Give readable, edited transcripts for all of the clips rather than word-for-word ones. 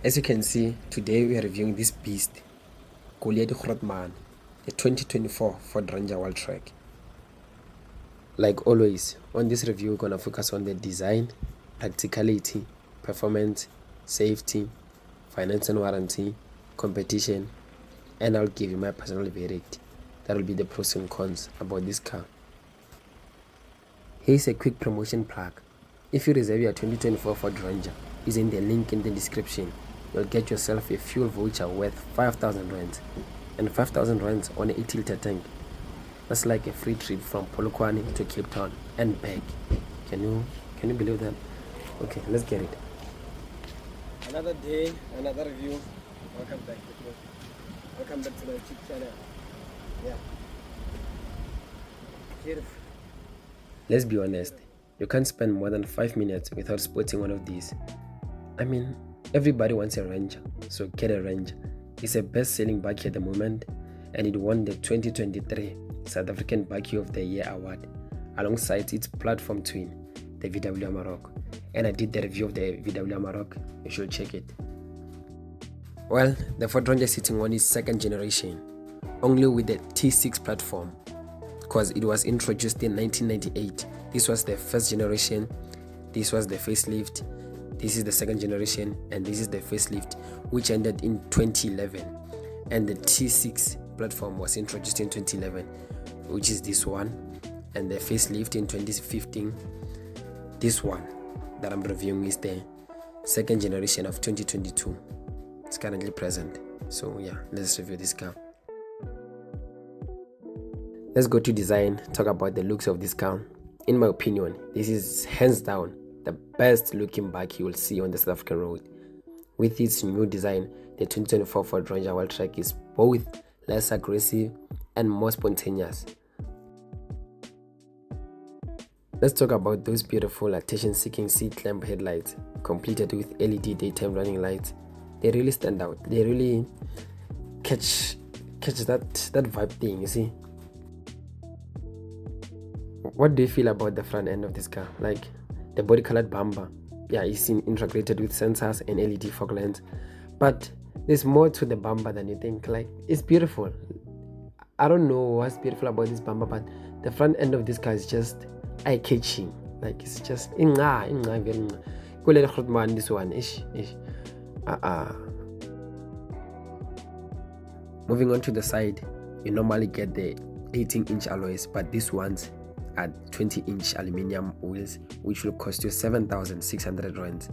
As you can see, today we are reviewing this beast, the 2024 Ford Ranger Wildtrak. Like always, on this review we're gonna focus on the design, practicality, performance, safety, finance and warranty, competition, and I'll give you my personal verdict. That will be the pros and cons about this car. Here's a quick promotion plug. If you reserve your 2024 Ford Ranger using the link in the description, you'll get yourself a fuel voucher worth 5,000 rands and 5,000 rands on a 8-liter tank. That's like a free trip from Polokwane to Cape Town and back. Can you believe that? Okay, let's get it. Another day, another review. Welcome back. Welcome back to my YouTube channel. Yeah. Beautiful. Let's be honest, you can't spend more than 5 minutes without spotting one of these. I mean, everybody wants a Ranger, so get a Ranger. It's a best-selling buggy at the moment, and it won the 2023 South African Buggy of the Year award, alongside its platform twin, the VW Amarok. And I did the review of the VW Amarok, you should check it. Well, the Ford Ranger is sitting on its second generation, only with the T6 platform, because it was introduced in 1998. This was the first generation, this was the facelift, this is the second generation, and this is the facelift, which ended in 2011. And the T6 platform was introduced in 2011, which is this one, and the facelift in 2015. This one that I'm reviewing is the second generation of 2022. It's currently present. So yeah, let's review this car. Let's go to design, talk about the looks of this car. In my opinion, this is hands down the best looking bike you will see on the South African road. With its new design, the 2024 Ford Ranger Wildtrak is both less aggressive and more spontaneous. Let's talk about those beautiful attention-seeking seat lamp headlights, completed with LED daytime running lights. They really stand out. They really catch that vibe thing, you see. What do you feel about the front end of this car? Like the body colored bumper, yeah, it's integrated with sensors and LED fog lamps, but there's more to the bumper than you think. Like, it's beautiful. I don't know what's beautiful about this bumper, but the front end of this car is just eye-catching. Like, it's just very this one ish. Moving on to the side, you normally get the 18-inch alloys, but these ones are 20-inch aluminium wheels, which will cost you 7,600 rands.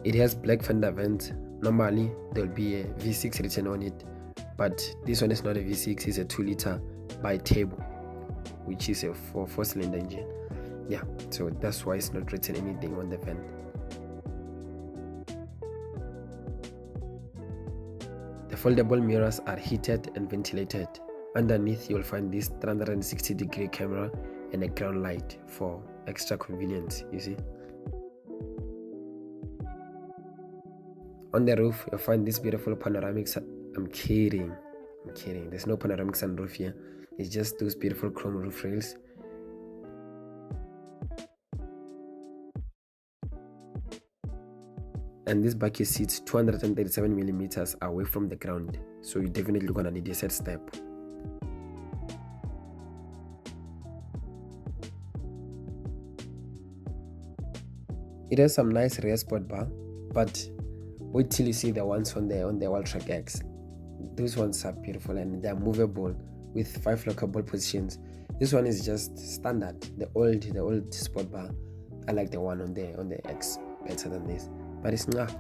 It has black fender vents. Normally there'll be a V6 written on it, but this one is not a V6, it's a 2-liter bi-turbo, which is a 4-cylinder engine. Yeah, so that's why it's not written anything on the vent. The foldable mirrors are heated and ventilated. Underneath you'll find this 360-degree camera and a ground light for extra convenience, you see. On the roof you'll find this beautiful panoramic I'm kidding, there's no panoramic sunroof here. It's just those beautiful chrome roof rails. And this buggy sits 237 millimeters away from the ground, so you're definitely gonna need a set step. It has some nice rear sport bar, but wait till you see the ones on the Wildtrak X. Those ones are beautiful and they're movable with 5 lockable positions. This one is just standard, the old sport bar. I like the one on the X better than this, but it's not.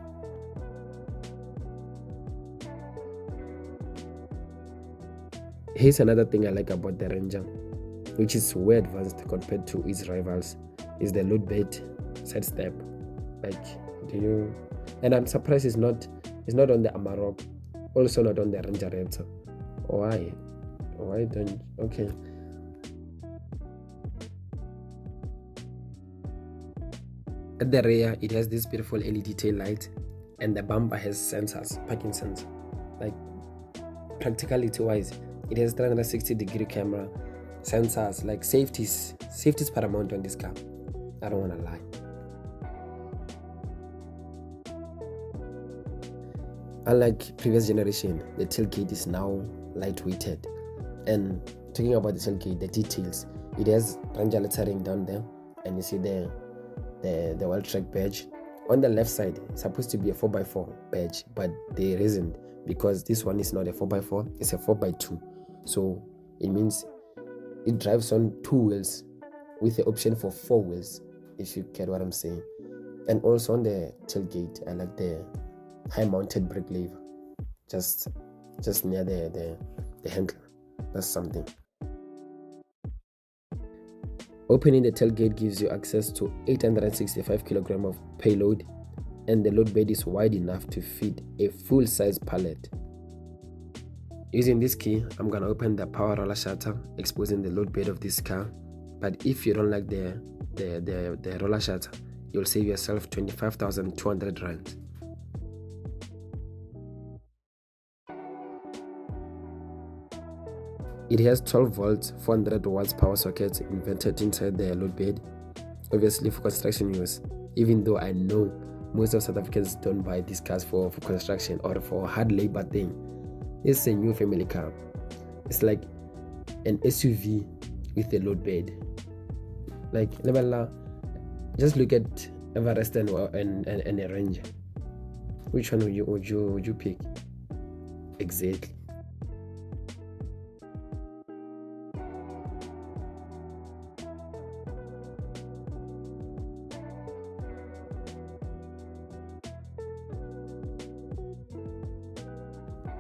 Here's another thing I like about the Ranger, which is way advanced compared to its rivals, is the load bed side step. Like, and I'm surprised it's not on the Amarok, also not on the Ranger Raptor. Why don't? Okay. At the rear, it has this beautiful LED tail light and the bumper has sensors, parking sensors. Like, practicality wise, it has 360-degree camera, sensors. Like, safety's paramount on this car. I don't want to lie. Unlike previous generation, the tailgate is now lightweighted. And talking about the tailgate, the details, it has Ranger lettering down there, and you see the Wildtrak badge. On the left side, it's supposed to be a 4x4 badge, but there isn't, because this one is not a 4x4, it's a 4x2. So it means it drives on 2 wheels with the option for 4 wheels, if you get what I'm saying. And also on the tailgate, I like the high mounted brake lever, just near the handle. That's something. Opening the tailgate gives you access to 865 kg of payload, and the load bed is wide enough to fit a full-size pallet. Using this key, I'm gonna open the power roller shutter, exposing the load bed of this car. But if you don't like the roller shutter, you'll save yourself 25,200 rand. It has 12 volts, 400 watts power sockets invented inside the load bed, obviously for construction use, even though I know most of South Africans don't buy these cars for construction or for hard labor thing. This is a new family car. It's like an SUV with a load bed. Like, just look at Everest and a Ranger. Which one would you pick? Exactly.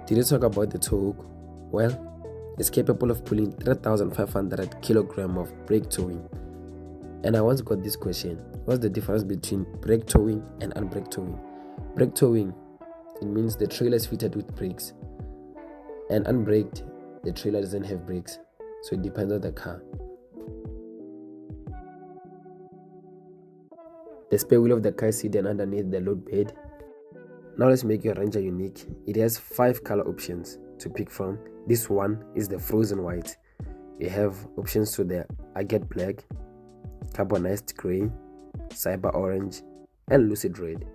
Did you talk about the tow hook? Well, it's capable of pulling 3,500 kg of brake towing. And I once got this question: what's the difference between brake towing and unbrake towing? Brake towing, it means the trailer is fitted with brakes, and unbraked, the trailer doesn't have brakes. So it depends on the car. The spare wheel of the car is hidden underneath the load bed. Now let's make your Ranger unique. It has 5 color options to pick from. This one is the frozen white. You have options to the agate black, carbonized gray, cyber orange, and lucid red.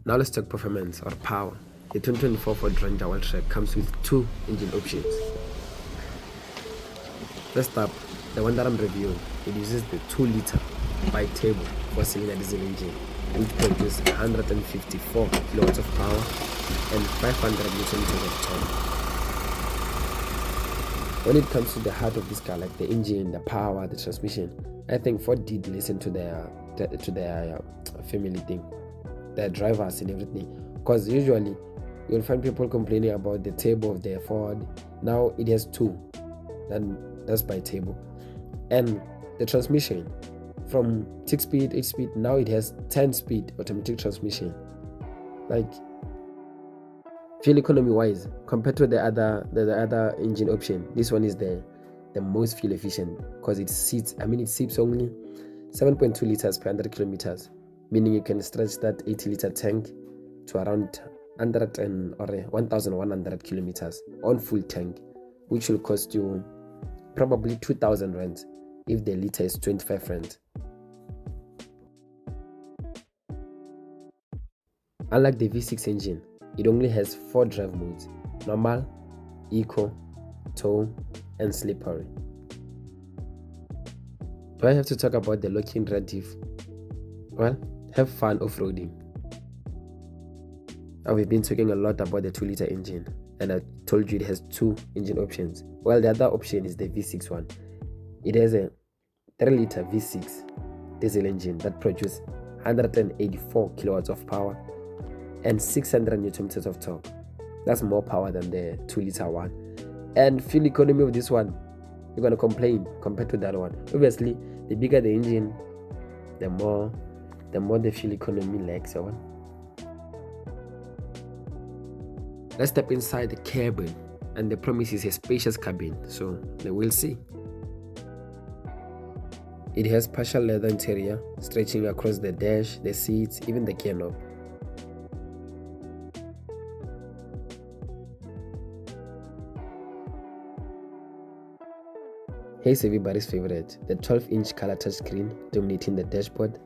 Now let's talk performance or power. The 2024 Ford Ranger Wildtrak comes with 2 engine options. First up, the one that I'm reviewing, it uses the 2-liter bi-turbo 4-cylinder diesel engine, which produces 154 kilowatts of power and 500 newton meters of torque. When it comes to the heart of this car, like the engine, the power, the transmission, I think Ford did listen to their family thing, their drivers and everything. Because usually you'll find people complaining about the turbo of their Ford. Now it has 2. That's bi-turbo. And the transmission, from 6-speed, 8-speed, now it has 10-speed automatic transmission. Like, fuel economy wise, compared to the other engine option, this one is the most fuel efficient, because it seats only 7.2 liters per 100 kilometers, meaning you can stretch that 80-liter tank to around 1,100 kilometers on full tank, which will cost you probably 2,000 rand if the liter is 25 rand. Unlike the V6 engine, it only has 4 drive modes: normal, eco, tow, and slippery. Do I have to talk about the lock-in rear diff? Well, have fun off-roading. Now we've been talking a lot about the 2-liter engine, and I told you it has 2 engine options. Well, the other option is the V6 one. It has a 3-liter V6 diesel engine that produces 184 kilowatts of power and 600 newton meters of torque. That's more power than the 2-liter one. And fuel economy of this one, you're gonna complain compared to that one. Obviously, the bigger the engine, the more the fuel economy lags. Let's step inside the cabin, and the promise is a spacious cabin, so we'll see. It has partial leather interior stretching across the dash, the seats, even the gear knob. Here's everybody's favorite. The 12-inch color touchscreen dominating the dashboard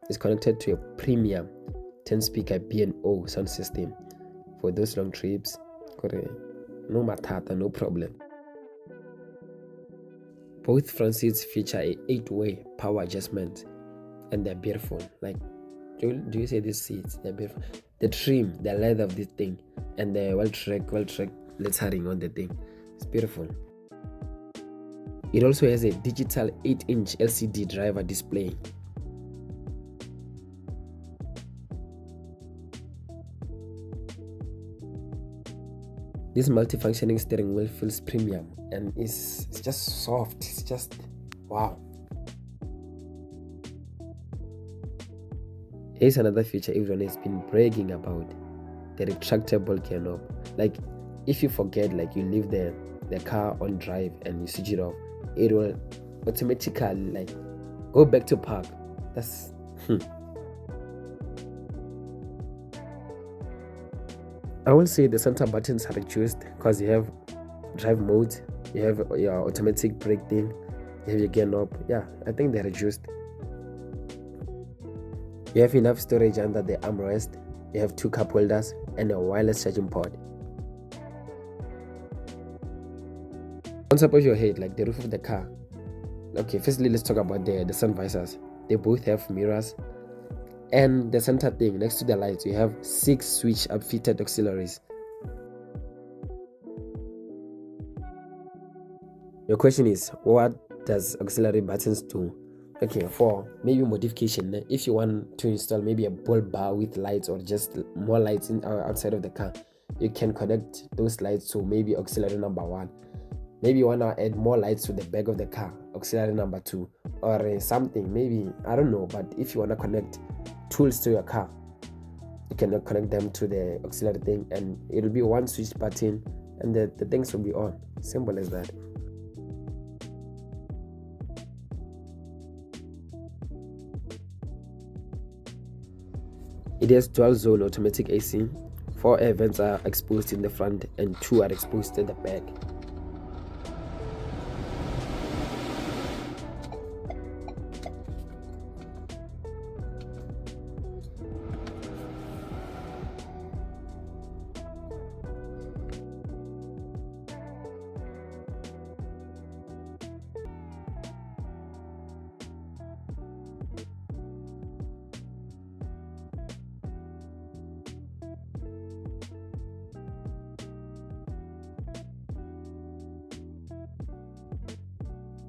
is connected to a premium 10-speaker B&O sound system for those long trips. No matata, no problem. Both front seats feature a 8-way power adjustment, and they're beautiful. Like, do you say these seats? They're beautiful. The trim, the leather of this thing, and the Wildtrak lettering on the thing. It's beautiful. It also has a digital 8-inch LCD driver display. This multifunctioning steering wheel feels premium and it's just soft. It's just wow. Here's another feature everyone has been bragging about: the retractable gear knob. Like, if you forget, like you leave the car on drive and you switch it off, it will automatically like go back to park. That's I will say the center buttons are reduced because you have drive mode, you have your automatic brake thing, you have your gear knob. Yeah, I think they're reduced. You have enough storage under the armrest. You have 2 cup holders and a wireless charging port. On top of your head, like the roof of the car. Okay, firstly, let's talk about the sun visors. They both have mirrors. And the center thing, next to the lights, you have 6 switch upfitted auxiliaries. Your question is, what does auxiliary buttons do? Okay, for maybe modification, if you want to install maybe a bulb bar with lights or just more lights outside of the car, you can connect those lights to maybe auxiliary number 1. Maybe you want to add more lights to the back of the car, auxiliary number 2, or something, maybe, I don't know. But if you want to connect tools to your car, you can connect them to the auxiliary thing and it'll be one switch button and the things will be on. Simple as that. It has dual zone automatic AC. 4 air vents are exposed in the front and 2 are exposed at the back.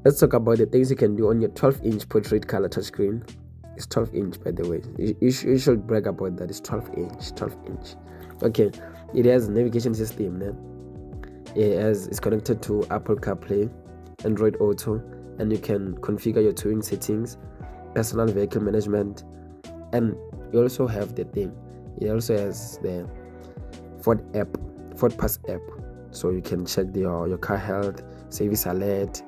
Let's talk about the things you can do on your 12-inch portrait color touchscreen. It's 12-inch, by the way. You should brag about that. It's 12-inch. Okay, it has a navigation system. It's connected to Apple CarPlay, Android Auto, and you can configure your towing settings, personal vehicle management, and you also have the thing. It also has the Ford Pass app, so you can check your car health, service alert,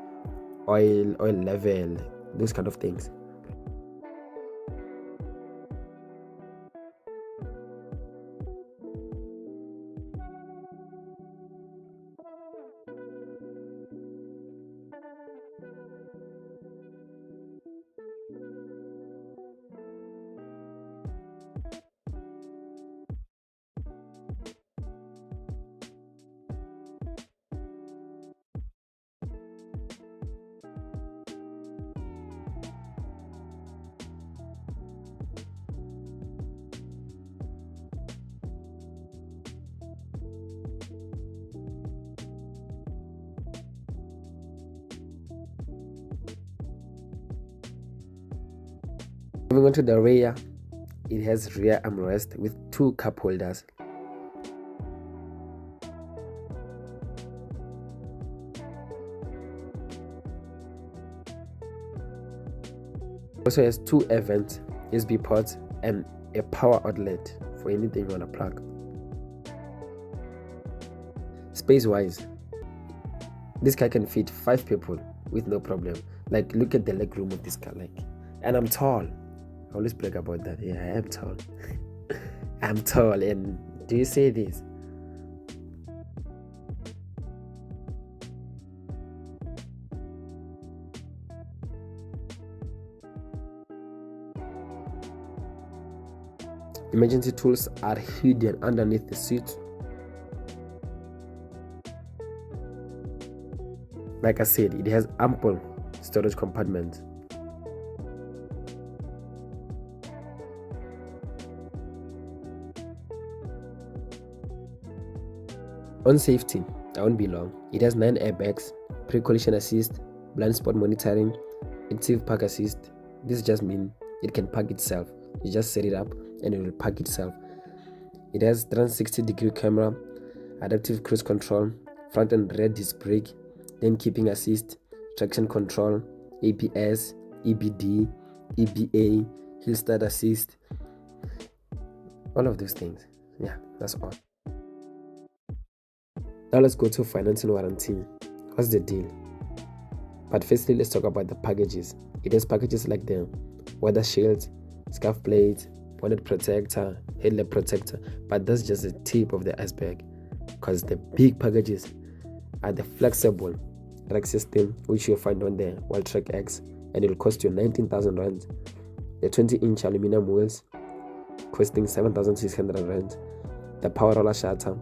oil level, those kind of things. Moving on to the rear, it has rear armrest with 2 cup holders. Also has 2 air vents, USB ports, and a power outlet for anything you want to plug. Space wise, this car can fit 5 people with no problem. Like, look at the leg room of this car. Like, and I'm tall. I always brag about that. Yeah, I am tall. I'm tall. And do you say this? Emergency tools are hidden underneath the seat. Like I said, it has ample storage compartments. On safety, I won't be long. It has 9 airbags, pre-collision assist, blind spot monitoring, active park assist. This just means it can park itself. You just set it up and it will park itself. It has 360-degree camera, adaptive cruise control, front and rear disc brake, lane keeping assist, traction control, ABS, EBD, EBA, hill start assist, all of those things. Yeah, that's all. Now let's go to finance and warranty. What's the deal? But firstly, let's talk about the packages. It has packages like the weather shields, scuff plates, bonnet protector, headlamp protector, but that's just the tip of the iceberg, because the big packages are the flexible rack system, which you'll find on the Wildtrak X, and it will cost you 19,000 rand. The 20-inch aluminum wheels costing 7,600 rand. The power roller shutter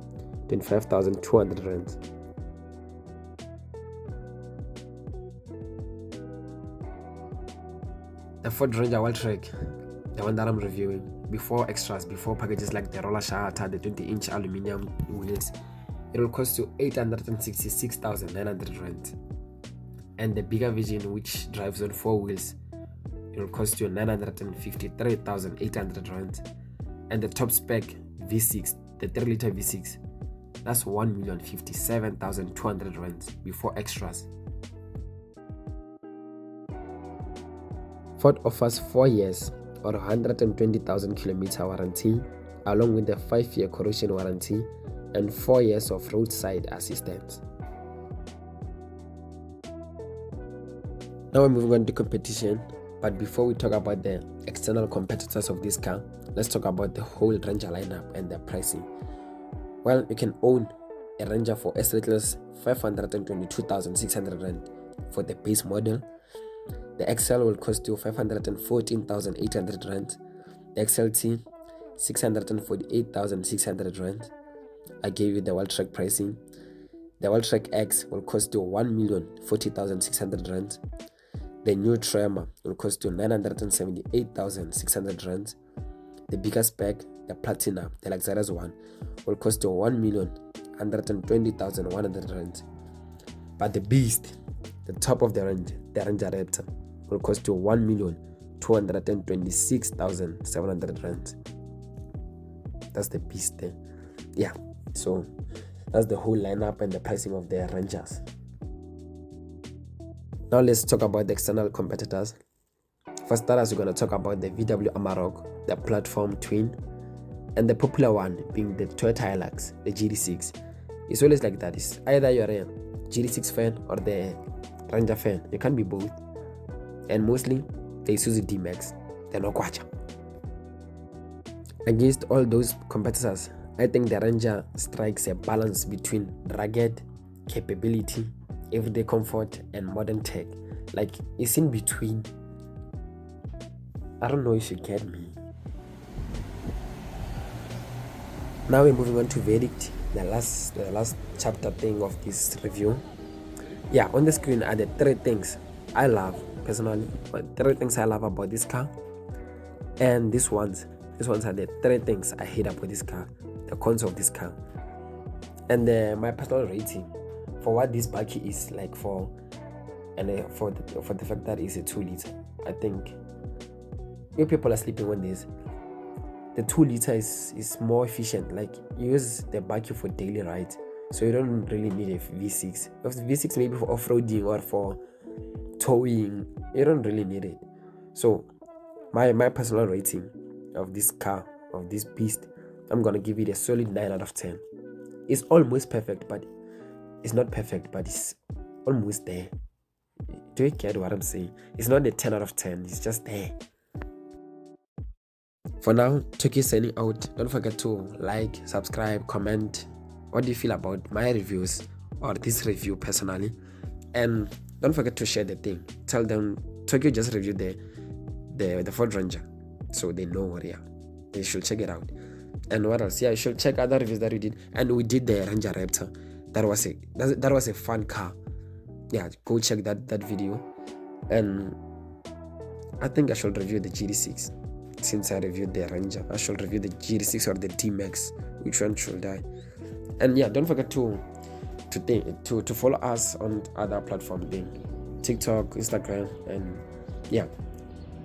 25,200 rand. The Ford Ranger Wildtrak, the one that I'm reviewing, before extras, before packages like the roller shutter, the 20-inch aluminum wheels, it will cost you 866,900 rand. And the bigger version, which drives on 4 wheels, it will cost you 953,800 rand. And the top spec V6, the 3-liter V6, that's 1,057,200 rand before extras. Ford offers 4 years or 120,000 kilometer warranty, along with a 5-year corrosion warranty and 4 years of roadside assistance. Now we're moving on to competition, but before we talk about the external competitors of this car, let's talk about the whole Ranger lineup and their pricing. Well, you can own a Ranger for as little as 522,600 rand for the base model. The XL will cost you 514,800 rand. The XLT 648,600 rand. I gave you the Wildtrak pricing. The Wildtrak X will cost you 1,040,600 rand. The new Tremor will cost you 978,600 rand. The bigger spec, the Platina, the luxurious one, will cost you 1,120,100 rand. But the Beast, the top of the range, the Ranger Raptor, will cost you 1,226,700 rand. That's the Beast there. Yeah, so that's the whole lineup and the pricing of the Rangers. Now let's talk about the external competitors. For starters, we're going to talk about the VW Amarok, the platform twin, and the popular one being the Toyota Hilux, the GD6. It's always like that. It's either you're a GD6 fan or the Ranger fan. You can't be both. And mostly, the Isuzu D-Max, the Nokwacha. Against all those competitors, I think the Ranger strikes a balance between rugged capability, everyday comfort, and modern tech. Like, it's in between. I don't know if you get me. Now we're moving on to verdict, the last chapter thing of this review. Yeah, on the screen are the 3 things I love personally, but 3 things I love about this car, and these ones are the 3 things I hate about this car, the cons of this car, and my personal rating for what this buggy is like for the fact that it's a 2-liter. I think you people are sleeping on this. The 2-liter is more efficient. Like, you use the buggy for daily rides, so you don't really need a V6. If V6 maybe for off-roading or for towing, you don't really need it. So my personal rating of this car, of this beast, I'm gonna give it a solid 9 out of 10. It's almost perfect, but it's not perfect, but it's almost there. Do you get what I'm saying? It's not a 10 out of 10. It's just there. For now, Toki signing out. Don't forget to like, subscribe, comment. What do you feel about my reviews or this review personally? And don't forget to share the thing. Tell them Tokyo just reviewed the Ford Ranger, so they know what. Yeah, they should check it out. And what else? Yeah, you should check other reviews that we did. And we did the Ranger Raptor. That was a fun car. Yeah, go check that video. And I think I should review the GD6. Since I reviewed the Ranger, I should review the GD6 or the D-Max. Which one should I? And yeah, don't forget to follow us on other platforms, being TikTok, Instagram, and yeah,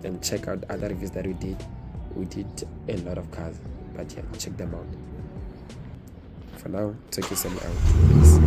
and check out other reviews that we did. We did a lot of cars, but yeah, check them out. For now, take you some out. Peace.